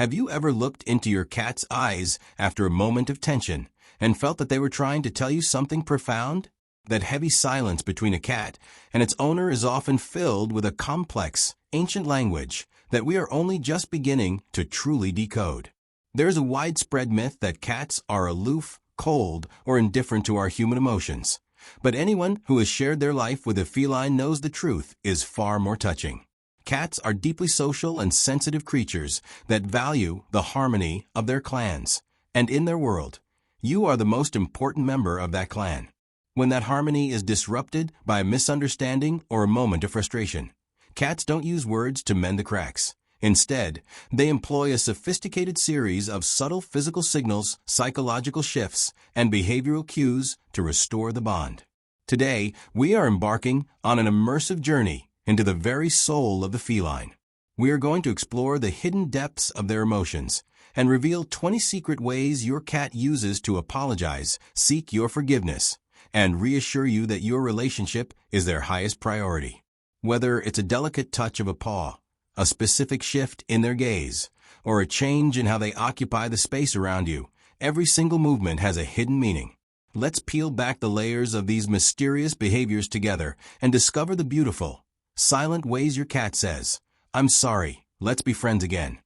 Have you ever looked into your cat's eyes after a moment of tension and felt that they were trying to tell you something profound? That heavy silence between a cat and its owner is often filled with a complex, ancient language that we are only just beginning to truly decode. There is a widespread myth that cats are aloof, cold, or indifferent to our human emotions. But anyone who has shared their life with a feline knows the truth is far more touching. Cats are deeply social and sensitive creatures that value the harmony of their clans. And in their world, you are the most important member of that clan. When that harmony is disrupted by a misunderstanding or a moment of frustration, cats don't use words to mend the cracks. Instead, they employ a sophisticated series of subtle physical signals, psychological shifts, and behavioral cues to restore the bond. Today, we are embarking on an immersive journey into the very soul of the feline. We are going to explore the hidden depths of their emotions and reveal 20 secret ways your cat uses to apologize, seek your forgiveness, and reassure you that your relationship is their highest priority. Whether it's a delicate touch of a paw, a specific shift in their gaze, or a change in how they occupy the space around you, every single movement has a hidden meaning. Let's peel back the layers of these mysterious behaviors together and discover the beautiful, silent ways your cat says, "I'm sorry, let's be friends again."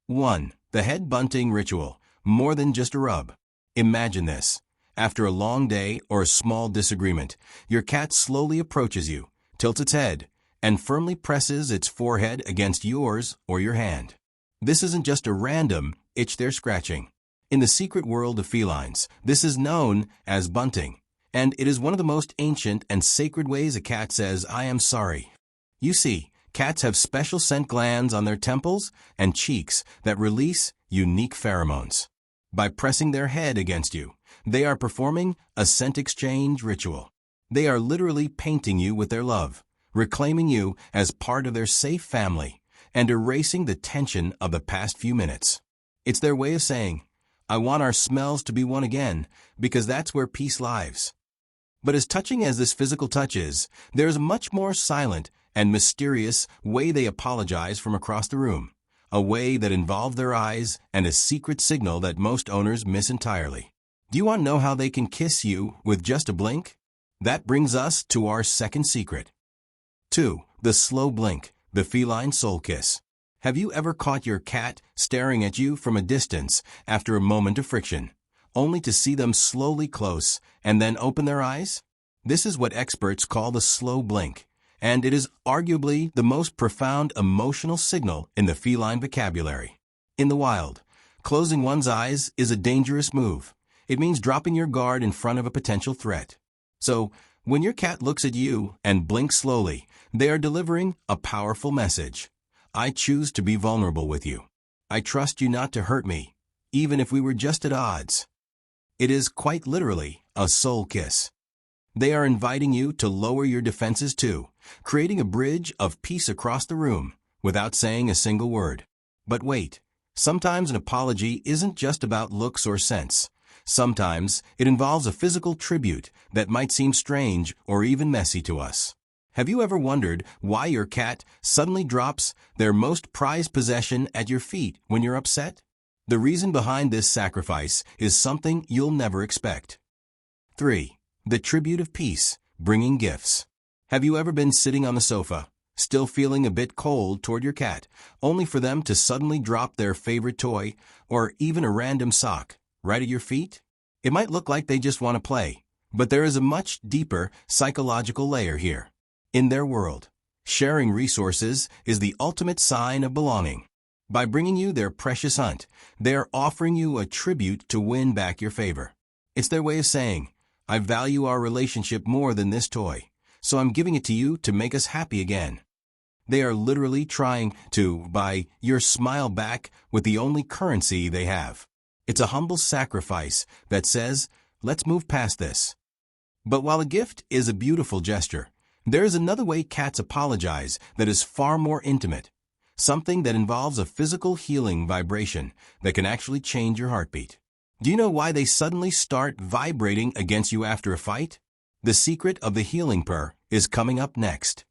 1. The head bunting ritual, more than just a rub. Imagine this. After a long day or a small disagreement, your cat slowly approaches you, tilts its head, and firmly presses its forehead against yours or your hand. This isn't just a random itch they're scratching. In the secret world of felines, this is known as bunting, and it is one of the most ancient and sacred ways a cat says, "I am sorry." You see, cats have special scent glands on their temples and cheeks that release unique pheromones. By pressing their head against you, they are performing a scent exchange ritual. They are literally painting you with their love, reclaiming you as part of their safe family, and erasing the tension of the past few minutes. It's their way of saying, "I want our smells to be one again, because that's where peace lives." But as touching as this physical touch is, there is a much more silent and mysterious way they apologize from across the room, a way that involves their eyes and a secret signal that most owners miss entirely. Do you want to know how they can kiss you with just a blink? That brings us to our second secret. 2. The slow blink, the feline soul kiss. Have you ever caught your cat staring at you from a distance after a moment of friction, only to see them slowly close and then open their eyes? This is what experts call the slow blink, and it is arguably the most profound emotional signal in the feline vocabulary. In the wild, closing one's eyes is a dangerous move. It means dropping your guard in front of a potential threat. So, when your cat looks at you and blinks slowly, they are delivering a powerful message. I choose to be vulnerable with you. I trust you not to hurt me, even if we were just at odds. It is quite literally a soul kiss. They are inviting you to lower your defenses too, creating a bridge of peace across the room without saying a single word. But wait, sometimes an apology isn't just about looks or sense. Sometimes it involves a physical tribute that might seem strange or even messy to us. Have you ever wondered why your cat suddenly drops their most prized possession at your feet when you're upset? The reason behind this sacrifice is something you'll never expect. 3. The tribute of peace, bringing gifts. Have you ever been sitting on the sofa, still feeling a bit cold toward your cat, only for them to suddenly drop their favorite toy or even a random sock right at your feet? It might look like they just want to play, but there is a much deeper psychological layer here. In their world, sharing resources is the ultimate sign of belonging. By bringing you their precious hunt, they are offering you a tribute to win back your favor. It's their way of saying, "I value our relationship more than this toy, so I'm giving it to you to make us happy again." They are literally trying to buy your smile back with the only currency they have. It's a humble sacrifice that says, "Let's move past this." But while a gift is a beautiful gesture, there is another way cats apologize that is far more intimate, something that involves a physical healing vibration that can actually change your heartbeat. Do you know why they suddenly start vibrating against you after a fight? The secret of the healing purr is coming up next.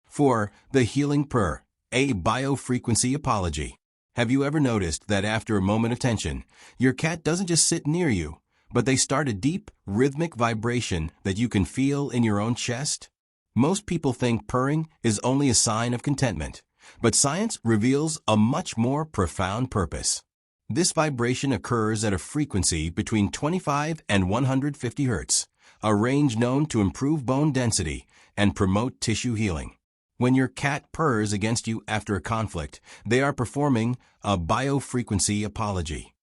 4. The healing purr, a biofrequency apology. Have you ever noticed that after a moment of tension, your cat doesn't just sit near you, but they start a deep, rhythmic vibration that you can feel in your own chest? Most people think purring is only a sign of contentment, but science reveals a much more profound purpose. This vibration occurs at a frequency between 25 and 150 Hz, a range known to improve bone density and promote tissue healing. When your cat purrs against you after a conflict, they are performing a biofrequency apology.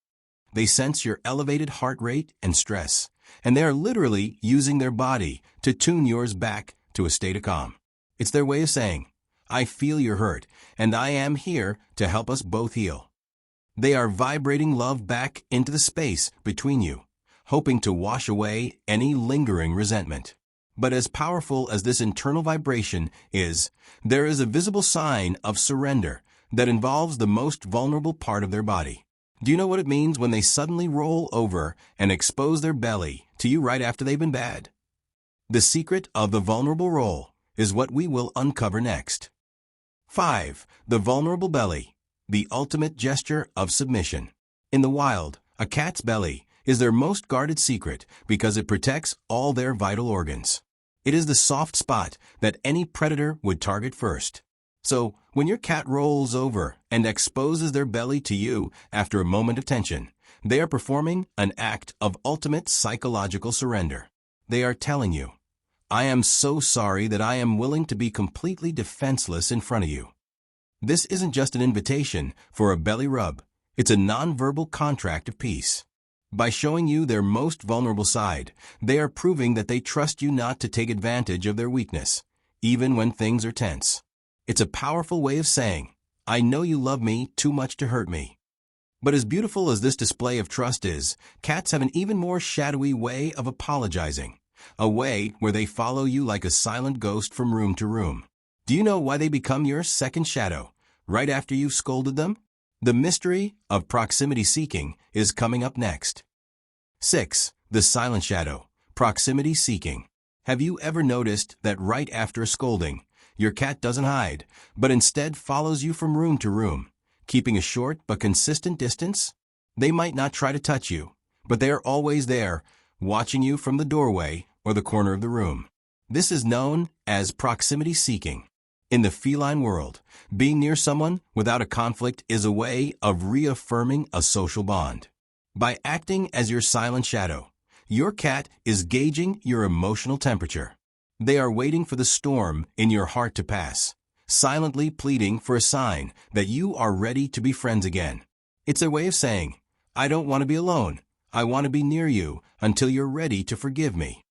They sense your elevated heart rate and stress, and they are literally using their body to tune yours back to a state of calm. It's their way of saying, "I feel your hurt, and I am here to help us both heal." They are vibrating love back into the space between you, hoping to wash away any lingering resentment. But as powerful as this internal vibration is, there is a visible sign of surrender that involves the most vulnerable part of their body. Do you know what it means when they suddenly roll over and expose their belly to you right after they've been bad? The secret of the vulnerable roll is what we will uncover next. 5. The vulnerable belly, the ultimate gesture of submission. In the wild, a cat's belly is their most guarded secret because it protects all their vital organs. It is the soft spot that any predator would target first. So, when your cat rolls over and exposes their belly to you after a moment of tension, they are performing an act of ultimate psychological surrender. They are telling you, "I am so sorry that I am willing to be completely defenseless in front of you." This isn't just an invitation for a belly rub, it's a nonverbal contract of peace. By showing you their most vulnerable side, they are proving that they trust you not to take advantage of their weakness, even when things are tense. It's a powerful way of saying, "I know you love me too much to hurt me." But as beautiful as this display of trust is, cats have an even more shadowy way of apologizing, a way where they follow you like a silent ghost from room to room. Do you know why they become your second shadow, right after you've scolded them? The mystery of proximity seeking is coming up next. 6. The silent shadow, proximity seeking. Have you ever noticed that right after a scolding, your cat doesn't hide, but instead follows you from room to room, keeping a short but consistent distance? They might not try to touch you, but they are always there, watching you from the doorway or the corner of the room. This is known as proximity seeking. In the feline world, being near someone without a conflict is a way of reaffirming a social bond. By acting as your silent shadow, your cat is gauging your emotional temperature. They are waiting for the storm in your heart to pass, silently pleading for a sign that you are ready to be friends again. It's their way of saying, "I don't want to be alone. I want to be near you until you're ready to forgive me."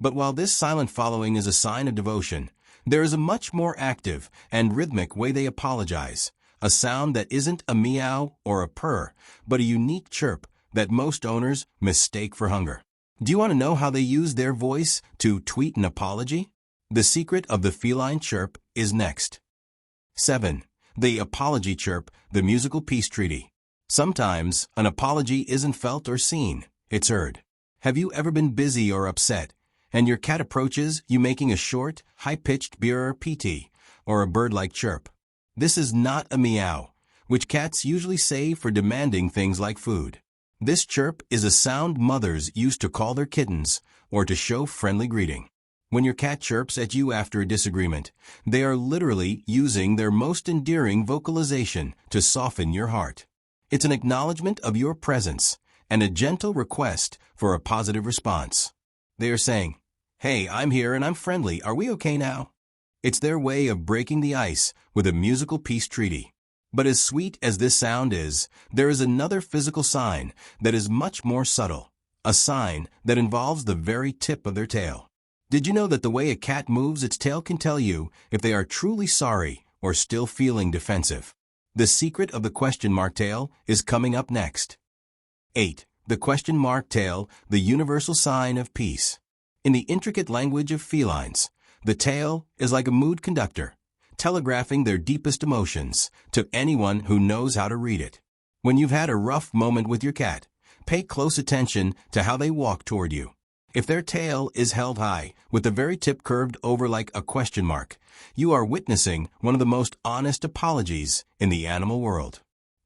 But while this silent following is a sign of devotion, there is a much more active and rhythmic way they apologize, a sound that isn't a meow or a purr, but a unique chirp that most owners mistake for hunger. Do you want to know how they use their voice to tweet an apology? The secret of the feline chirp is next. 7. The apology chirp, the musical peace treaty. Sometimes an apology isn't felt or seen, it's heard. Have you ever been busy or upset, and your cat approaches you making a short, high-pitched BRPT or a bird-like chirp? This is not a meow, which cats usually say for demanding things like food. This chirp is a sound mothers use to call their kittens or to show friendly greeting. When your cat chirps at you after a disagreement, they are literally using their most endearing vocalization to soften your heart. It's an acknowledgement of your presence and a gentle request for a positive response. They are saying, "Hey, I'm here and I'm friendly. Are we okay now?" It's their way of breaking the ice with a musical peace treaty. But as sweet as this sound is, there is another physical sign that is much more subtle, a sign that involves the very tip of their tail. Did you know that the way a cat moves its tail can tell you if they are truly sorry or still feeling defensive? The secret of the question mark tail is coming up next. 8. The question mark tail, the universal sign of peace. In the intricate language of felines, the tail is like a mood conductor, telegraphing their deepest emotions to anyone who knows how to read it. When you've had a rough moment with your cat, pay close attention to how they walk toward you. If their tail is held high, with the very tip curved over like a question mark, you are witnessing one of the most honest apologies in the animal world.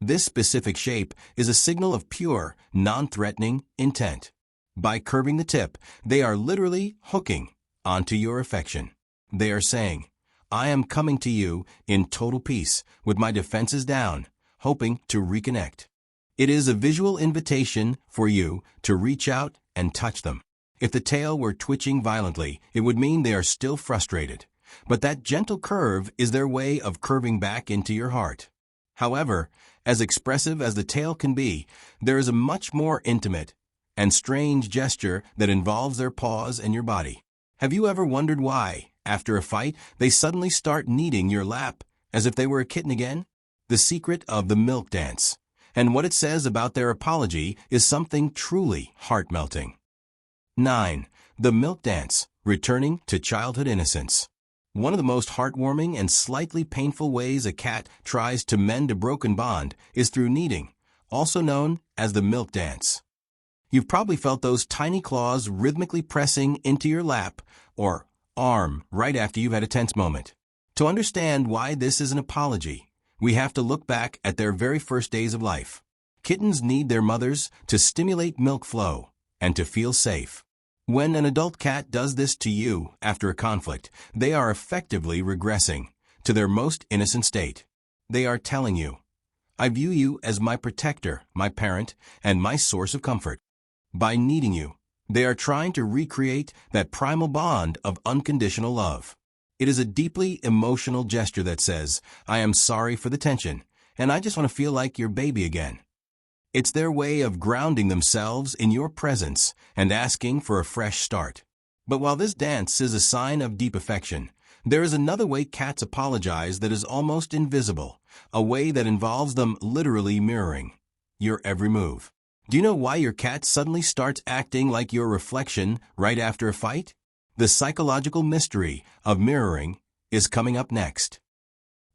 This specific shape is a signal of pure, non-threatening intent. By curving the tip, they are literally hooking onto your affection. They are saying, I am coming to you in total peace, with my defenses down, hoping to reconnect. It is a visual invitation for you to reach out and touch them. If the tail were twitching violently, it would mean they are still frustrated. But that gentle curve is their way of curving back into your heart. However, as expressive as the tail can be, there is a much more intimate and strange gesture that involves their paws and your body. Have you ever wondered why, after a fight, they suddenly start kneading your lap as if they were a kitten again? The secret of the milk dance, and what it says about their apology, is something truly heart-melting. 9. The milk dance, returning to childhood innocence. One of the most heartwarming and slightly painful ways a cat tries to mend a broken bond is through kneading, also known as the milk dance. You've probably felt those tiny claws rhythmically pressing into your lap or arm right after you've had a tense moment. To understand why this is an apology, we have to look back at their very first days of life. Kittens need their mothers to stimulate milk flow and to feel safe. When an adult cat does this to you after a conflict, they are effectively regressing to their most innocent state. They are telling you, I view you as my protector, my parent, and my source of comfort. By kneading you, they are trying to recreate that primal bond of unconditional love. It is a deeply emotional gesture that says, I am sorry for the tension, and I just want to feel like your baby again. It's their way of grounding themselves in your presence and asking for a fresh start. But while this dance is a sign of deep affection, there is another way cats apologize that is almost invisible, a way that involves them literally mirroring your every move. Do you know why your cat suddenly starts acting like your reflection right after a fight? The psychological mystery of mirroring is coming up next.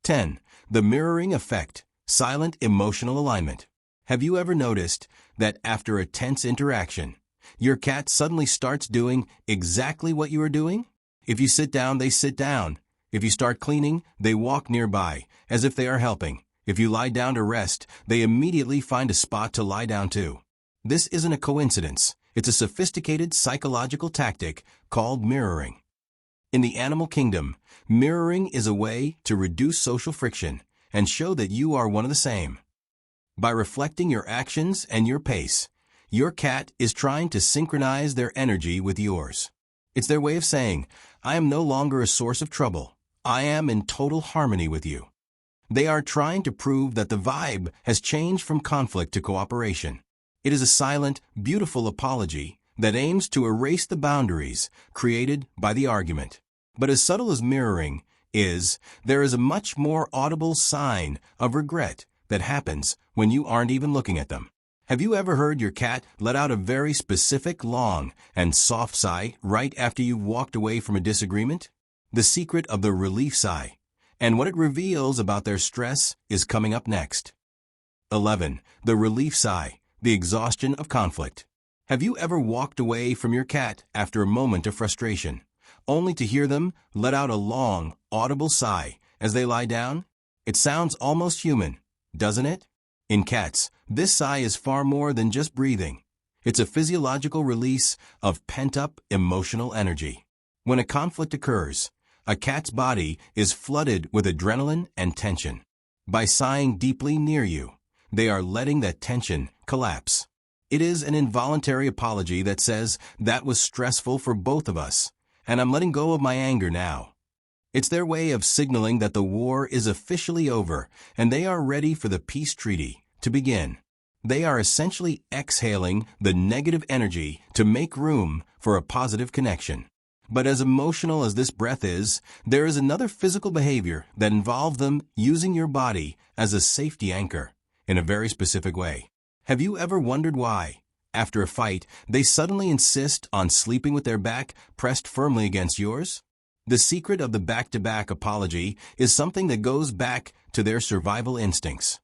10. The mirroring effect, silent emotional alignment. Have you ever noticed that after a tense interaction, your cat suddenly starts doing exactly what you are doing? If you sit down, they sit down. If you start cleaning, they walk nearby, as if they are helping. If you lie down to rest, they immediately find a spot to lie down to. This isn't a coincidence. It's a sophisticated psychological tactic called mirroring. In the animal kingdom, mirroring is a way to reduce social friction and show that you are one of the same. By reflecting your actions and your pace, your cat is trying to synchronize their energy with yours. It's their way of saying, I am no longer a source of trouble. I am in total harmony with you. They are trying to prove that the vibe has changed from conflict to cooperation. It is a silent, beautiful apology that aims to erase the boundaries created by the argument. But as subtle as mirroring is, there is a much more audible sign of regret that happens when you aren't even looking at them. Have you ever heard your cat let out a very specific, long, and soft sigh right after you've walked away from a disagreement? The secret of the relief sigh and what it reveals about their stress is coming up next. 11. The relief sigh, the exhaustion of conflict. Have you ever walked away from your cat after a moment of frustration, only to hear them let out a long, audible sigh as they lie down? It sounds almost human, doesn't it? In cats, this sigh is far more than just breathing. It's a physiological release of pent-up emotional energy. When a conflict occurs, a cat's body is flooded with adrenaline and tension. By sighing deeply near you, they are letting that tension collapse. It is an involuntary apology that says, that was stressful for both of us, and I'm letting go of my anger now. It's their way of signaling that the war is officially over and they are ready for the peace treaty to begin. They are essentially exhaling the negative energy to make room for a positive connection. But as emotional as this breath is, there is another physical behavior that involves them using your body as a safety anchor in a very specific way. Have you ever wondered why, after a fight, they suddenly insist on sleeping with their back pressed firmly against yours? The secret of the back-to-back apology is something that goes back to their survival instincts.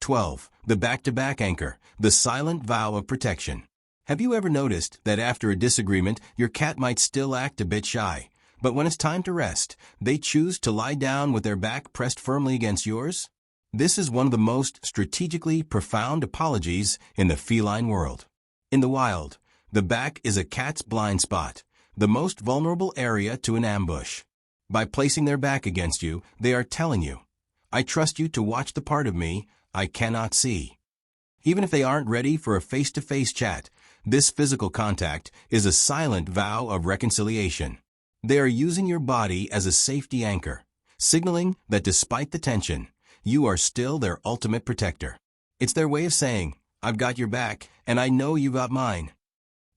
12. The back-to-back anchor, the silent vow of protection. Have you ever noticed that after a disagreement, your cat might still act a bit shy, but when it's time to rest, they choose to lie down with their back pressed firmly against yours? This is one of the most strategically profound apologies in the feline world. In the wild, the back is a cat's blind spot, the most vulnerable area to an ambush. By placing their back against you, they are telling you, I trust you to watch the part of me I cannot see. Even if they aren't ready for a face-to-face chat, this physical contact is a silent vow of reconciliation. They are using your body as a safety anchor, signaling that despite the tension, you are still their ultimate protector. It's their way of saying, I've got your back, and I know you got mine.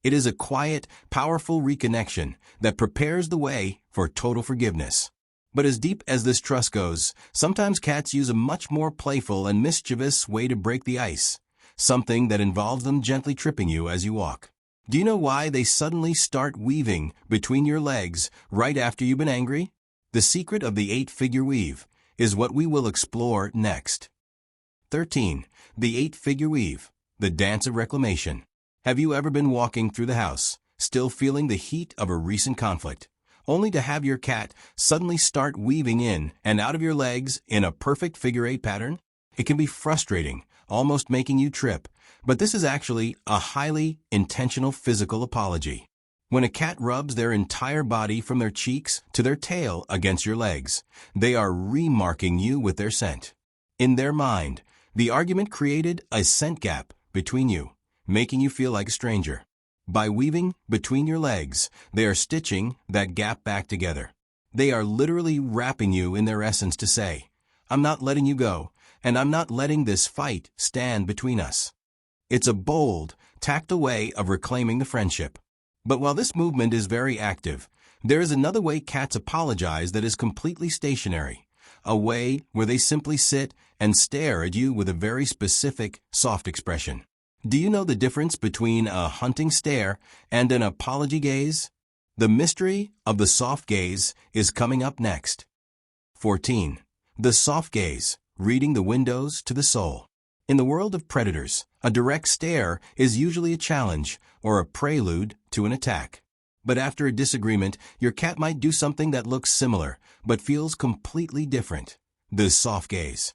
It is a quiet, powerful reconnection that prepares the way for total forgiveness. But as deep as this trust goes, sometimes cats use a much more playful and mischievous way to break the ice, something that involves them gently tripping you as you walk. Do you know why they suddenly start weaving between your legs right after you've been angry? The secret of the 8-figure weave is what we will explore next. 13. The 8-figure weave, the dance of reclamation. Have you ever been walking through the house, still feeling the heat of a recent conflict, only to have your cat suddenly start weaving in and out of your legs in a perfect figure-8 pattern? It can be frustrating, almost making you trip, but this is actually a highly intentional physical apology. When a cat rubs their entire body from their cheeks to their tail against your legs, they are remarking you with their scent. In their mind, the argument created a scent gap between you, making you feel like a stranger. By weaving between your legs, they are stitching that gap back together. They are literally wrapping you in their essence to say, I'm not letting you go, and I'm not letting this fight stand between us. It's a bold, tactile way of reclaiming the friendship. But while this movement is very active, there is another way cats apologize that is completely stationary, a way where they simply sit and stare at you with a very specific, soft expression. Do you know the difference between a hunting stare and an apology gaze? The mystery of the soft gaze is coming up next. 14. The soft gaze, reading the windows to the soul. In the world of predators, a direct stare is usually a challenge or a prelude to an attack. But after a disagreement, your cat might do something that looks similar but feels completely different. The soft gaze.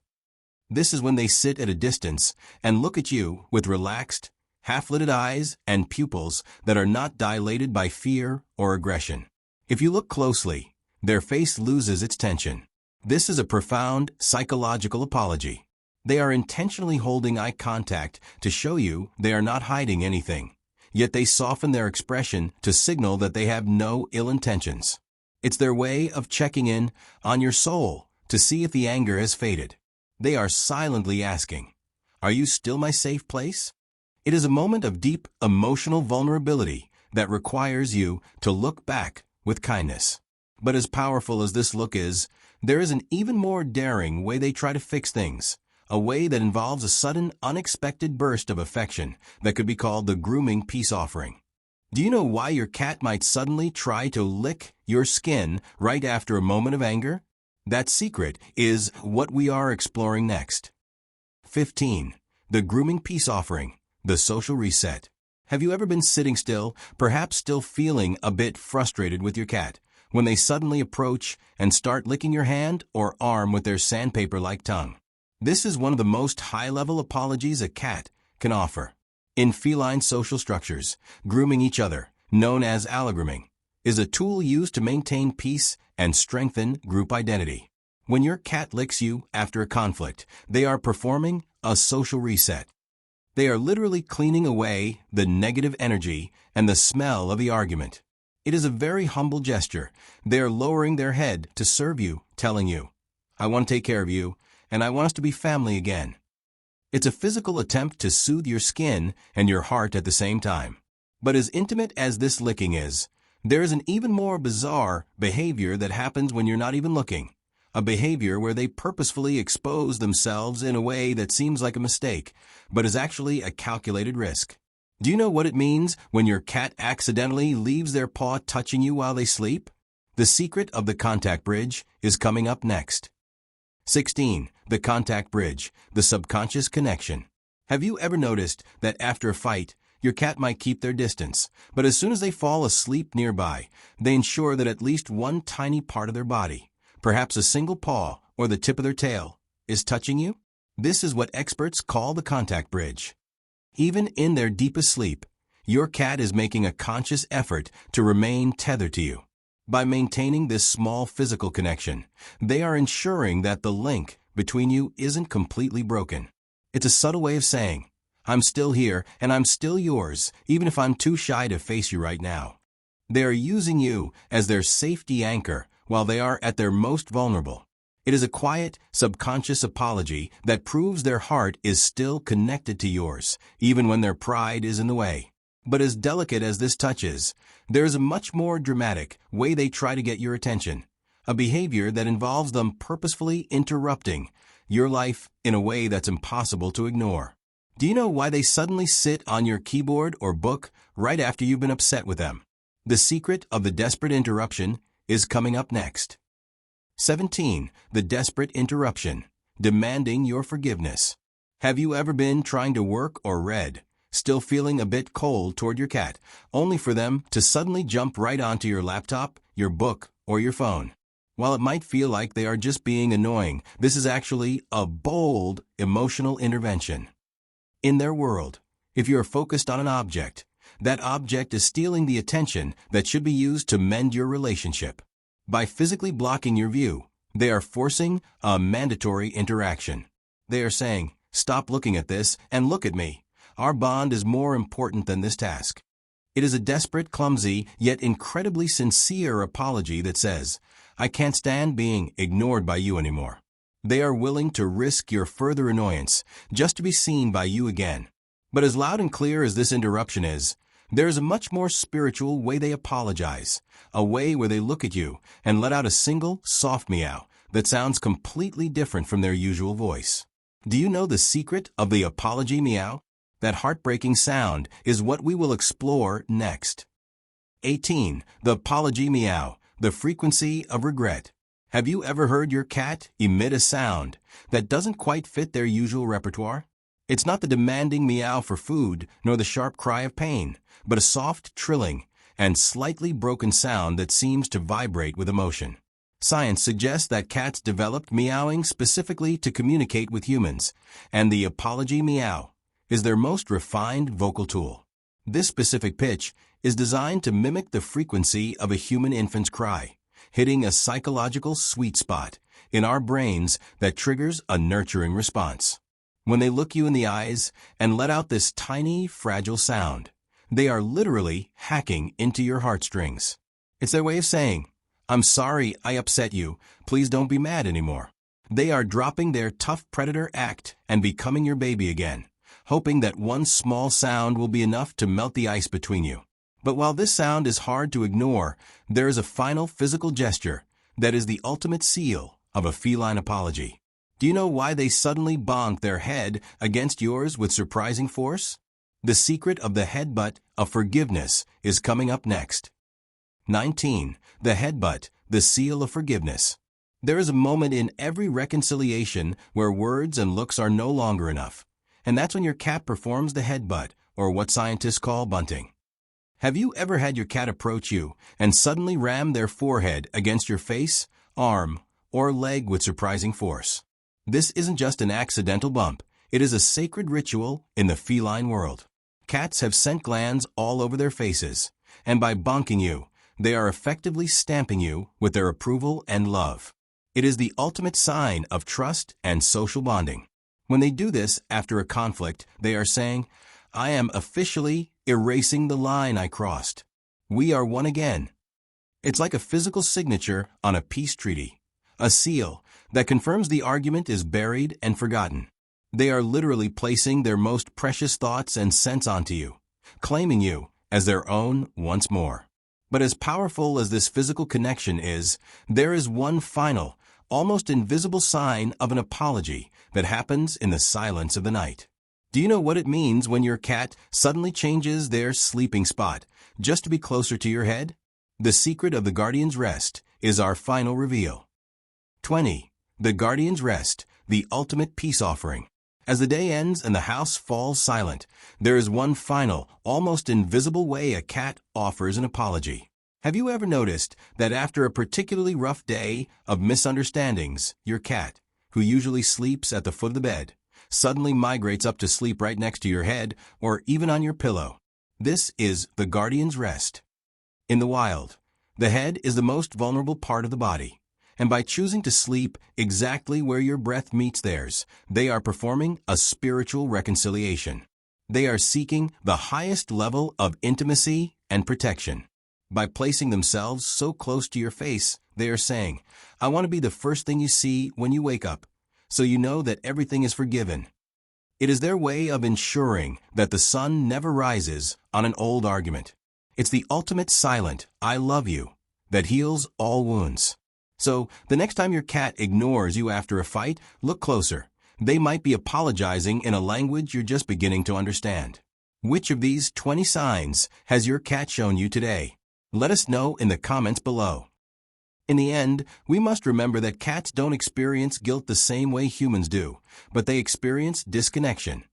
This is when they sit at a distance and look at you with relaxed, half-lidded eyes and pupils that are not dilated by fear or aggression. If you look closely, their face loses its tension. This is a profound psychological apology. They are intentionally holding eye contact to show you they are not hiding anything, yet they soften their expression to signal that they have no ill intentions. It's their way of checking in on your soul to see if the anger has faded. They are silently asking, are you still my safe place? It is a moment of deep emotional vulnerability that requires you to look back with kindness. But as powerful as this look is, there is an even more daring way they try to fix things, a way that involves a sudden, unexpected burst of affection that could be called the grooming peace offering. Do you know why your cat might suddenly try to lick your skin right after a moment of anger? That secret is what we are exploring next. 15. The grooming peace offering, the social reset. Have you ever been sitting still, perhaps still feeling a bit frustrated with your cat, when they suddenly approach and start licking your hand or arm with their sandpaper-like tongue? This is one of the most high-level apologies a cat can offer. In feline social structures, grooming each other, known as allogrooming, is a tool used to maintain peace and strengthen group identity. When your cat licks you after a conflict, they are performing a social reset. They are literally cleaning away the negative energy and the smell of the argument. It is a very humble gesture. They are lowering their head to serve you, telling you, I want to take care of you, and I want us to be family again. It's a physical attempt to soothe your skin and your heart at the same time. But as intimate as this licking is, there is an even more bizarre behavior that happens when you're not even looking, a behavior where they purposefully expose themselves in a way that seems like a mistake, but is actually a calculated risk. Do you know what it means when your cat accidentally leaves their paw touching you while they sleep? The secret of the contact bridge is coming up next. 16. The contact bridge, the subconscious connection. Have you ever noticed that after a fight, your cat might keep their distance, but as soon as they fall asleep nearby, they ensure that at least one tiny part of their body, perhaps a single paw or the tip of their tail, is touching you? This is what experts call the contact bridge. Even in their deepest sleep, your cat is making a conscious effort to remain tethered to you. By maintaining this small physical connection, they are ensuring that the link between you isn't completely broken. It's a subtle way of saying, I'm still here and I'm still yours, even if I'm too shy to face you right now. They are using you as their safety anchor while they are at their most vulnerable. It is a quiet, subconscious apology that proves their heart is still connected to yours, even when their pride is in the way. But as delicate as this touch is, there is a much more dramatic way they try to get your attention, a behavior that involves them purposefully interrupting your life in a way that's impossible to ignore. Do you know why they suddenly sit on your keyboard or book right after you've been upset with them? The secret of the desperate interruption is coming up next. 17. The desperate interruption, demanding your forgiveness. Have you ever been trying to work or read, still feeling a bit cold toward your cat, only for them to suddenly jump right onto your laptop, your book, or your phone? While it might feel like they are just being annoying, this is actually a bold, emotional intervention. In their world, if you are focused on an object, that object is stealing the attention that should be used to mend your relationship. By physically blocking your view, they are forcing a mandatory interaction. They are saying, stop looking at this and look at me. Our bond is more important than this task. It is a desperate, clumsy, yet incredibly sincere apology that says, I can't stand being ignored by you anymore. They are willing to risk your further annoyance just to be seen by you again. But as loud and clear as this interruption is, there is a much more spiritual way they apologize, a way where they look at you and let out a single, soft meow that sounds completely different from their usual voice. Do you know the secret of the apology meow? That heartbreaking sound is what we will explore next. 18. The apology meow, the frequency of regret. Have you ever heard your cat emit a sound that doesn't quite fit their usual repertoire? It's not the demanding meow for food nor the sharp cry of pain, but a soft trilling and slightly broken sound that seems to vibrate with emotion. Science suggests that cats developed meowing specifically to communicate with humans, and the apology meow is their most refined vocal tool. This specific pitch is designed to mimic the frequency of a human infant's cry, hitting a psychological sweet spot in our brains that triggers a nurturing response. When they look you in the eyes and let out this tiny, fragile sound, they are literally hacking into your heartstrings. It's their way of saying, I'm sorry I upset you, please don't be mad anymore. They are dropping their tough predator act and becoming your baby again, hoping that one small sound will be enough to melt the ice between you. But while this sound is hard to ignore, there is a final physical gesture that is the ultimate seal of a feline apology. Do you know why they suddenly bonk their head against yours with surprising force? The secret of the headbutt of forgiveness is coming up next. 19. The headbutt, the seal of forgiveness. There is a moment in every reconciliation where words and looks are no longer enough, and that's when your cat performs the headbutt, or what scientists call bunting. Have you ever had your cat approach you and suddenly ram their forehead against your face, arm, or leg with surprising force? This isn't just an accidental bump, it is a sacred ritual in the feline world. Cats have scent glands all over their faces, and by bonking you, they are effectively stamping you with their approval and love. It is the ultimate sign of trust and social bonding. When they do this after a conflict, they are saying, I am officially erasing the line I crossed. We are one again. It's like a physical signature on a peace treaty, a seal that confirms the argument is buried and forgotten. They are literally placing their most precious thoughts and sense onto you, claiming you as their own once more. But as powerful as this physical connection is, there is one final, almost invisible sign of an apology that happens in the silence of the night. Do you know what it means when your cat suddenly changes their sleeping spot just to be closer to your head? The secret of the guardian's rest is our final reveal. 20. The guardian's rest, the ultimate peace offering. As the day ends and the house falls silent, there is one final, almost invisible way a cat offers an apology. Have you ever noticed that after a particularly rough day of misunderstandings, your cat, who usually sleeps at the foot of the bed, suddenly migrates up to sleep right next to your head or even on your pillow. This is the guardian's rest. In the wild, the head is the most vulnerable part of the body, and by choosing to sleep exactly where your breath meets theirs, they are performing a spiritual reconciliation. They are seeking the highest level of intimacy and protection. By placing themselves so close to your face, they are saying, I want to be the first thing you see when you wake up, so you know that everything is forgiven. It is their way of ensuring that the sun never rises on an old argument. It's the ultimate silent, I love you, that heals all wounds. So, the next time your cat ignores you after a fight, look closer. They might be apologizing in a language you're just beginning to understand. Which of these 20 signs has your cat shown you today? Let us know in the comments below. In the end, we must remember that cats don't experience guilt the same way humans do, but they experience disconnection.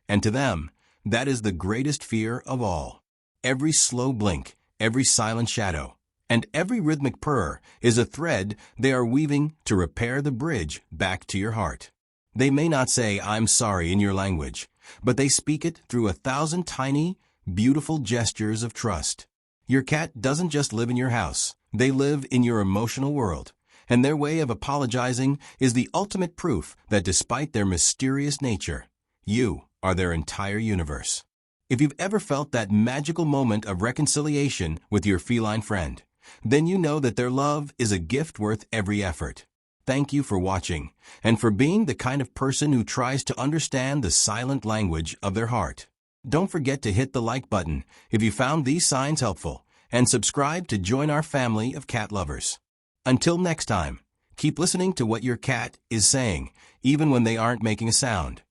And to them, that is the greatest fear of all. Every slow blink, every silent shadow, and every rhythmic purr is a thread they are weaving to repair the bridge back to your heart. They may not say, I'm sorry in your language, but they speak it through 1,000 tiny, beautiful gestures of trust. Your cat doesn't just live in your house. They live in your emotional world, and their way of apologizing is the ultimate proof that despite their mysterious nature, you are their entire universe. If you've ever felt that magical moment of reconciliation with your feline friend, then you know that their love is a gift worth every effort. Thank you for watching, and for being the kind of person who tries to understand the silent language of their heart. Don't forget to hit the like button if you found these signs helpful, and subscribe to join our family of cat lovers. Until next time, keep listening to what your cat is saying, even when they aren't making a sound.